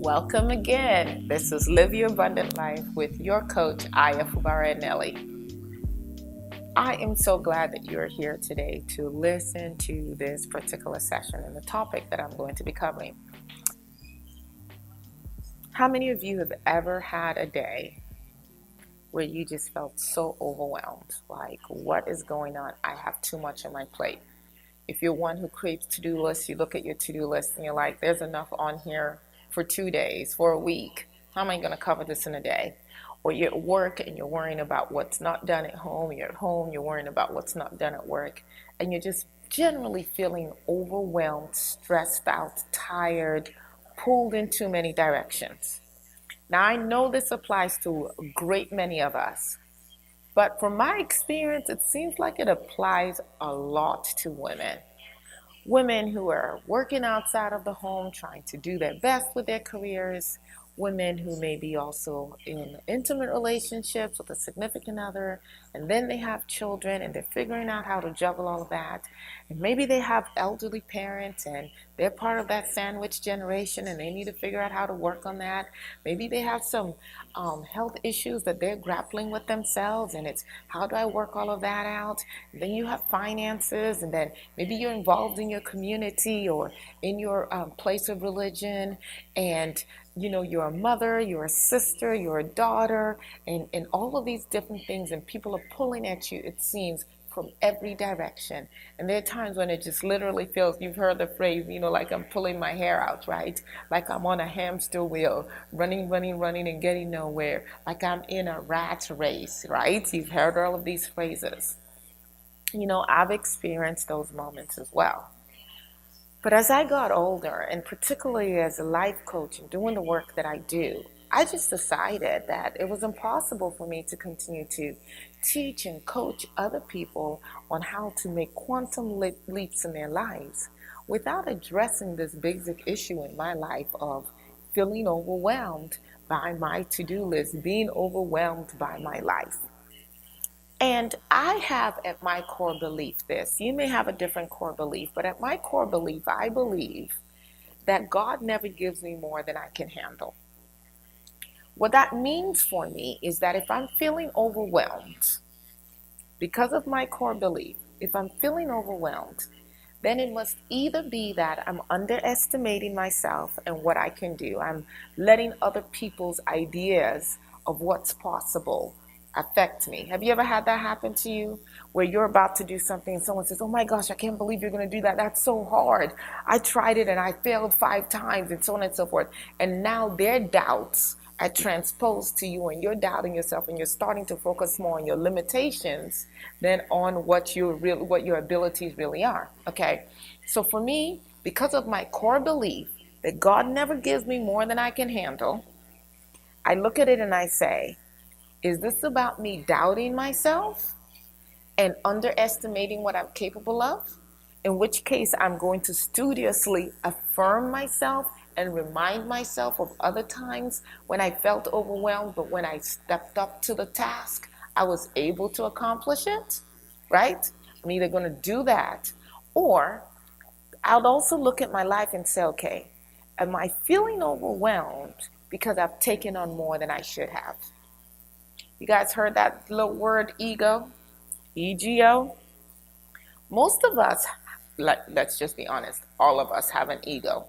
Welcome again. This is Live Your Abundant Life with your coach, Eneli. I am so glad that you're here today to listen to this particular session and the topic that I'm going to be covering. How many of you have ever had a day where you just felt so overwhelmed? Like, what is going on? I have too much on my plate. If you're one who creates to-do lists, you look at your to-do list and you're like, there's enough on here for 2 days, for a week. How am I going to cover this in a day? Or you're at work and you're worrying about what's not done at home. You're at home, you're worrying about what's not done at work. And you're just generally feeling overwhelmed, stressed out, tired, pulled in too many directions. Now, I know this applies to a great many of us. But from my experience, it seems like it applies a lot to women. Women who are working outside of the home, trying to do their best with their careers. Women who may be also in intimate relationships with a significant other, and then they have children and they're figuring out how to juggle all of that. And maybe they have elderly parents and they're part of that sandwich generation and they need to figure out how to work on that. Maybe they have some health issues that they're grappling with themselves, and it's how do I work all of that out? And then you have finances, and then maybe you're involved in your community or in your place of religion, and you're a mother, you're a sister, you're a daughter, and all of these different things, and people are pulling at you, it seems, from every direction. And there are times when it just literally feels, you've heard the phrase, like I'm pulling my hair out, right? Like I'm on a hamster wheel, running, and getting nowhere. Like I'm in a rat race, right? You've heard all of these phrases. I've experienced those moments as well. But as I got older, and particularly as a life coach and doing the work that I do, I just decided that it was impossible for me to continue to teach and coach other people on how to make quantum leaps in their lives without addressing this basic issue in my life of feeling overwhelmed by my to-do list, being overwhelmed by my life. And I have at my core belief this. You may have a different core belief, but at my core belief, I believe that God never gives me more than I can handle. What that means for me is that if I'm feeling overwhelmed, because of my core belief, if I'm feeling overwhelmed, then it must either be that I'm underestimating myself and what I can do. I'm letting other people's ideas of what's possible affect me. Have you ever had that happen to you where you're about to do something and someone says, oh my gosh, I can't believe you're going to do that. That's so hard. I tried it and I failed 5 times and so on and so forth. And now their doubts are transposed to you and you're doubting yourself and you're starting to focus more on your limitations than on what your abilities really are. Okay. So for me, because of my core belief that God never gives me more than I can handle, I look at it and I say, is this about me doubting myself and underestimating what I'm capable of? In which case, I'm going to studiously affirm myself and remind myself of other times when I felt overwhelmed, but when I stepped up to the task, I was able to accomplish it, right? I'm either going to do that, or I'll also look at my life and say, okay, am I feeling overwhelmed because I've taken on more than I should have? You guys heard that little word ego? EGO? Most of us, let's just be honest, all of us have an ego.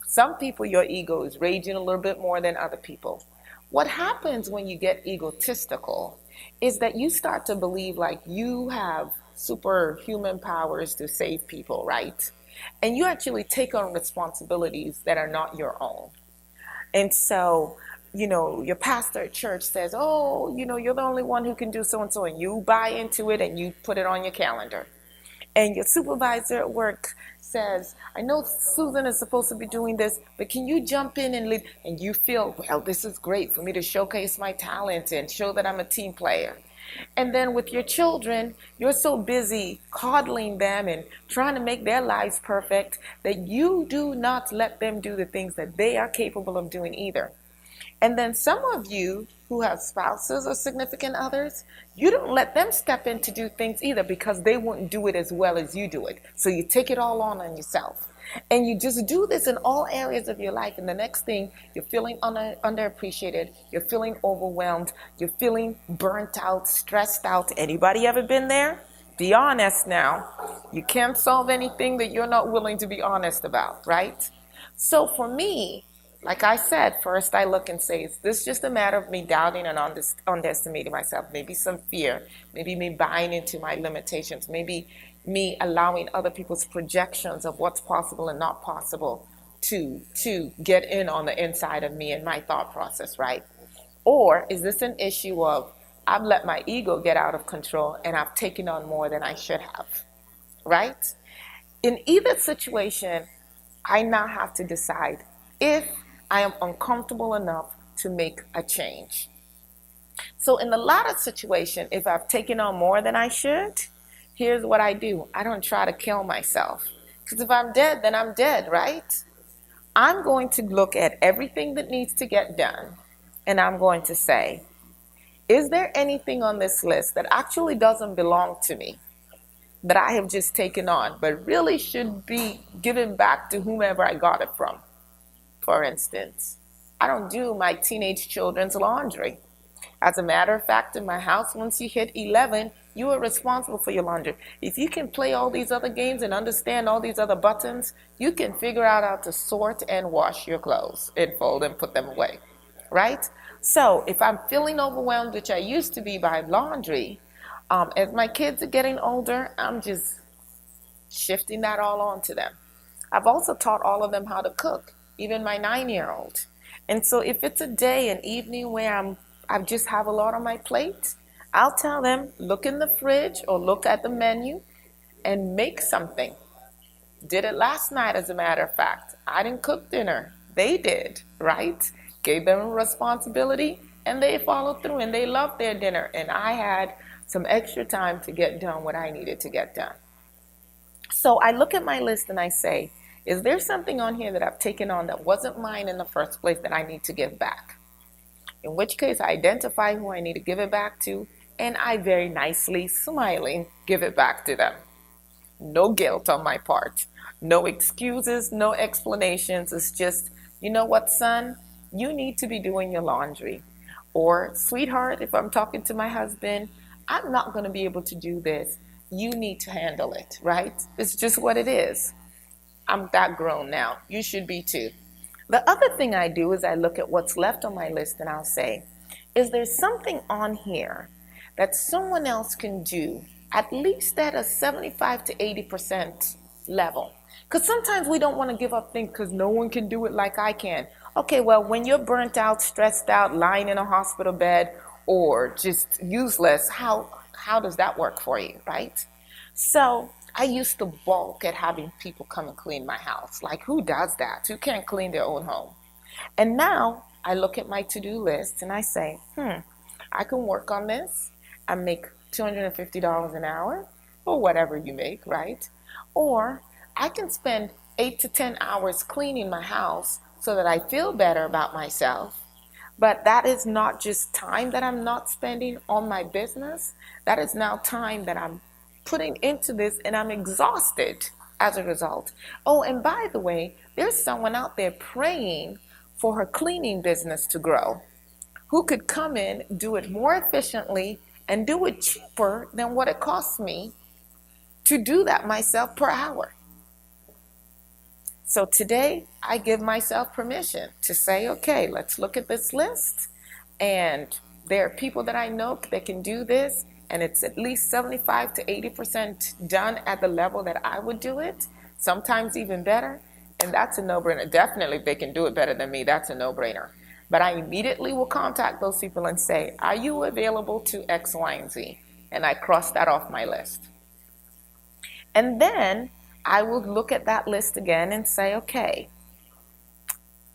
Some people, your ego is raging a little bit more than other people. What happens when you get egotistical is that you start to believe like you have superhuman powers to save people, right? And you actually take on responsibilities that are not your own. And so, your pastor at church says, oh, you're the only one who can do so-and-so, and you buy into it and you put it on your calendar. And your supervisor at work says, I know Susan is supposed to be doing this, but can you jump in and lead? And you feel, well, this is great for me to showcase my talent and show that I'm a team player. And then with your children, you're so busy coddling them and trying to make their lives perfect that you do not let them do the things that they are capable of doing either. And then some of you who have spouses or significant others, you don't let them step in to do things either because they wouldn't do it as well as you do it. So you take it all on yourself. And you just do this in all areas of your life. And the next thing, you're feeling underappreciated. You're feeling overwhelmed. You're feeling burnt out, stressed out. Anybody ever been there? Be honest now. You can't solve anything that you're not willing to be honest about, right? So for me, like I said, first I look and say, is this just a matter of me doubting and underestimating myself? Maybe some fear, maybe me buying into my limitations, maybe me allowing other people's projections of what's possible and not possible to get in on the inside of me and my thought process, right? Or is this an issue of I've let my ego get out of control and I've taken on more than I should have, right? In either situation, I now have to decide if I am uncomfortable enough to make a change. So in the latter situation, if I've taken on more than I should, here's what I do. I don't try to kill myself. Because if I'm dead, then I'm dead, right? I'm going to look at everything that needs to get done, and I'm going to say, is there anything on this list that actually doesn't belong to me, that I have just taken on, but really should be given back to whomever I got it from? For instance, I don't do my teenage children's laundry. As a matter of fact, in my house, once you hit 11, you are responsible for your laundry. If you can play all these other games and understand all these other buttons, you can figure out how to sort and wash your clothes and fold and put them away, right? So if I'm feeling overwhelmed, which I used to be by laundry, as my kids are getting older, I'm just shifting that all onto them. I've also taught all of them how to cook, even my 9-year-old. And so if it's a day, an evening where I just have a lot on my plate, I'll tell them, look in the fridge or look at the menu and make something. Did it last night, as a matter of fact. I didn't cook dinner. They did, right? Gave them a responsibility and they followed through and they loved their dinner. And I had some extra time to get done what I needed to get done. So I look at my list and I say, is there something on here that I've taken on that wasn't mine in the first place that I need to give back? In which case, I identify who I need to give it back to, and I very nicely, smiling, give it back to them. No guilt on my part. No excuses, no explanations. It's just, you know what, son? You need to be doing your laundry. Or, sweetheart, if I'm talking to my husband, I'm not going to be able to do this. You need to handle it, right? It's just what it is. I'm that grown now. You should be too. The other thing I do is I look at what's left on my list and I'll say, is there something on here that someone else can do at least at a 75 to 80% level? Because sometimes we don't want to give up things because no one can do it like I can. Okay, well, when you're burnt out, stressed out, lying in a hospital bed, or just useless, how does that work for you, right? So I used to balk at having people come and clean my house. Like, who does that? Who can't clean their own home? And now I look at my to-do list and I say, I can work on this and make $250 an hour or whatever you make, right? Or I can spend 8 to 10 hours cleaning my house so that I feel better about myself. But that is not just time that I'm not spending on my business. That is now time that I'm putting into this and I'm exhausted as a result. Oh, and by the way, there's someone out there praying for her cleaning business to grow who could come in, do it more efficiently, and do it cheaper than what it costs me to do that myself per hour. So today, I give myself permission to say, okay, let's look at this list. And there are people that I know that can do this, and it's at least 75 to 80% done at the level that I would do it, sometimes even better. And that's a no-brainer. Definitely, if they can do it better than me, that's a no-brainer. But I immediately will contact those people and say, are you available to X, Y, and Z? And I cross that off my list. And then I will look at that list again and say, okay,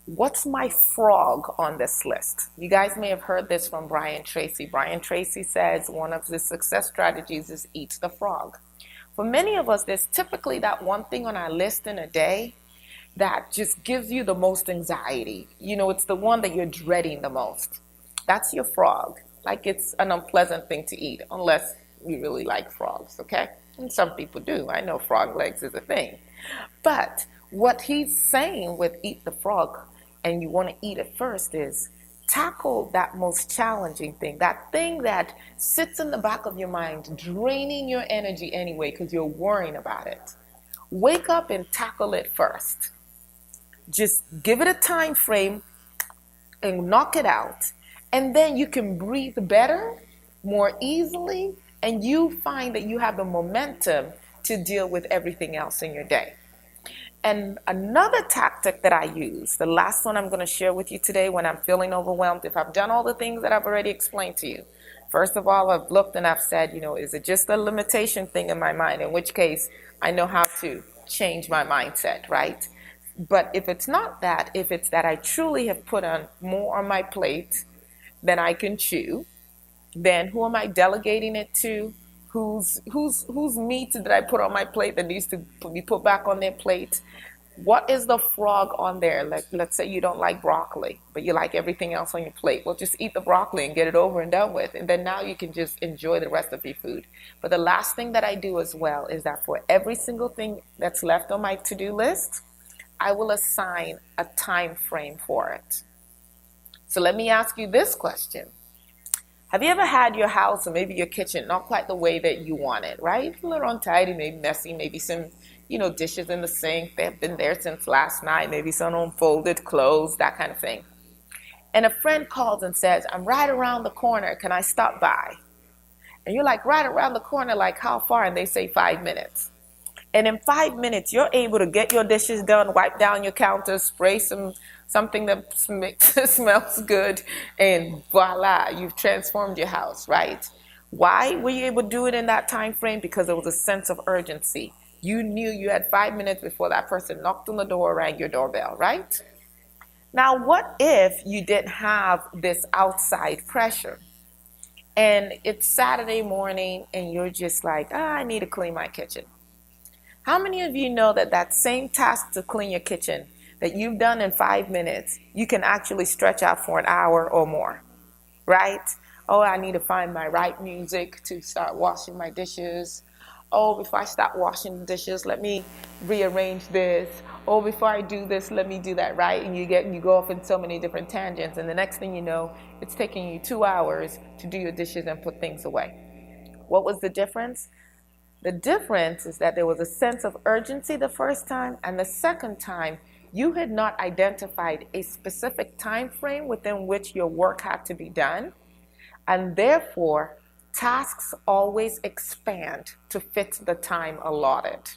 what's my frog on this list? You guys may have heard this from Brian Tracy. Brian Tracy says one of the success strategies is eat the frog. For many of us, there's typically that one thing on our list in a day that just gives you the most anxiety. You know, it's the one that you're dreading the most. That's your frog. Like, it's an unpleasant thing to eat unless you really like frogs, okay? And some people do. I know frog legs is a thing. But What he's saying with eat the frog and you want to eat it first is tackle that most challenging thing, that thing that sits in the back of your mind, draining your energy anyway because you're worrying about it. Wake up and tackle it first. Just give it a time frame and knock it out. And then you can breathe better, more easily, and you find that you have the momentum to deal with everything else in your day. And another tactic that I use, the last one I'm going to share with you today when I'm feeling overwhelmed, if I've done all the things that I've already explained to you. First of all, I've looked and I've said, is it just a limitation thing in my mind? In which case, I know how to change my mindset, right? But if it's not that, if it's that I truly have put on more on my plate than I can chew, then who am I delegating it to? Whose meat did I put on my plate that needs to be put back on their plate? What is the frog on there? Like, let's say you don't like broccoli, but you like everything else on your plate. Well, just eat the broccoli and get it over and done with. And then now you can just enjoy the rest of your food. But the last thing that I do as well is that for every single thing that's left on my to-do list, I will assign a time frame for it. So let me ask you this question. Have you ever had your house or maybe your kitchen not quite the way that you want it, right? A little untidy, maybe messy, maybe some, dishes in the sink. They've been there since last night, maybe some unfolded clothes, that kind of thing. And a friend calls and says, I'm right around the corner. Can I stop by? And you're like, right around the corner, like how far? And they say 5 minutes. And in 5 minutes, you're able to get your dishes done, wipe down your counter, spray something that smells good, and voila, you've transformed your house, right? Why were you able to do it in that time frame? Because there was a sense of urgency. You knew you had 5 minutes before that person knocked on the door or rang your doorbell, right? Now, what if you didn't have this outside pressure? And it's Saturday morning and you're just like, I need to clean my kitchen. How many of you know that same task to clean your kitchen that you've done in 5 minutes, you can actually stretch out for an hour or more, right? Oh, I need to find my right music to start washing my dishes. Oh, before I start washing the dishes, let me rearrange this. Oh, before I do this, let me do that, right? And you go off in so many different tangents, and the next thing you know, it's taking you 2 hours to do your dishes and put things away. What was the difference? The difference is that there was a sense of urgency the first time, and the second time, you had not identified a specific time frame within which your work had to be done, and therefore, tasks always expand to fit the time allotted.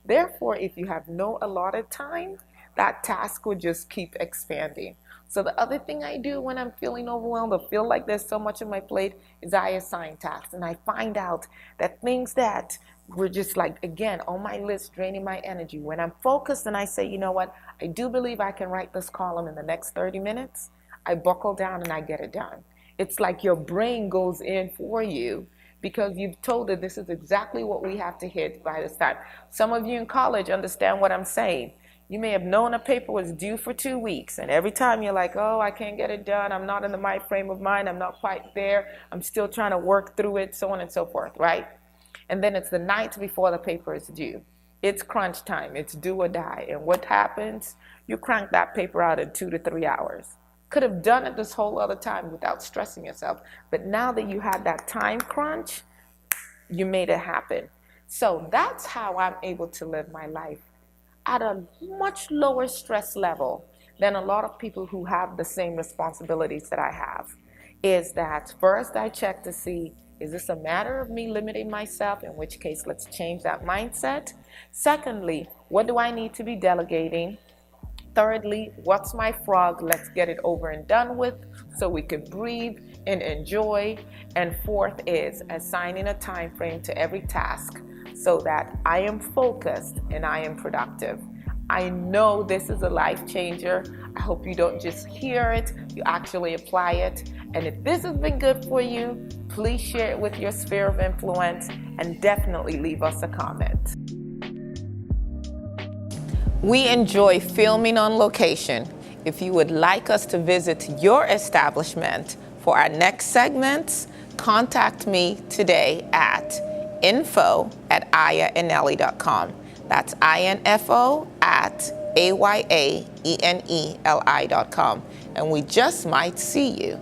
Therefore, if you have no allotted time, that task will just keep expanding. So the other thing I do when I'm feeling overwhelmed or feel like there's so much on my plate is I assign tasks, and I find out that things that were just like, again, on my list, draining my energy. When I'm focused and I say, you know what, I do believe I can write this column in the next 30 minutes, I buckle down and I get it done. It's like your brain goes in for you because you've told it this is exactly what we have to hit by this time. Some of you in college understand what I'm saying. You may have known a paper was due for 2 weeks, and every time you're like, oh, I can't get it done, I'm not in the right frame of mind, I'm not quite there, I'm still trying to work through it, so on and so forth, right? And then it's the night before the paper is due. It's crunch time, it's do or die, and what happens? You crank that paper out in 2 to 3 hours. Could have done it this whole other time without stressing yourself, but now that you had that time crunch, you made it happen. So that's how I'm able to live my life at a much lower stress level than a lot of people who have the same responsibilities that I have. Is that first I check to see, is this a matter of me limiting myself? In which case, let's change that mindset. Secondly, what do I need to be delegating? Thirdly, what's my frog? Let's get it over and done with so we can breathe and enjoy. And fourth is assigning a time frame to every task so that I am focused and I am productive. I know this is a life changer. I hope you don't just hear it, you actually apply it. And if this has been good for you, please share it with your sphere of influence and definitely leave us a comment. We enjoy filming on location. If you would like us to visit your establishment for our next segments, contact me today at info@ayaeneli.com. That's info@ayaeneli.com. And we just might see you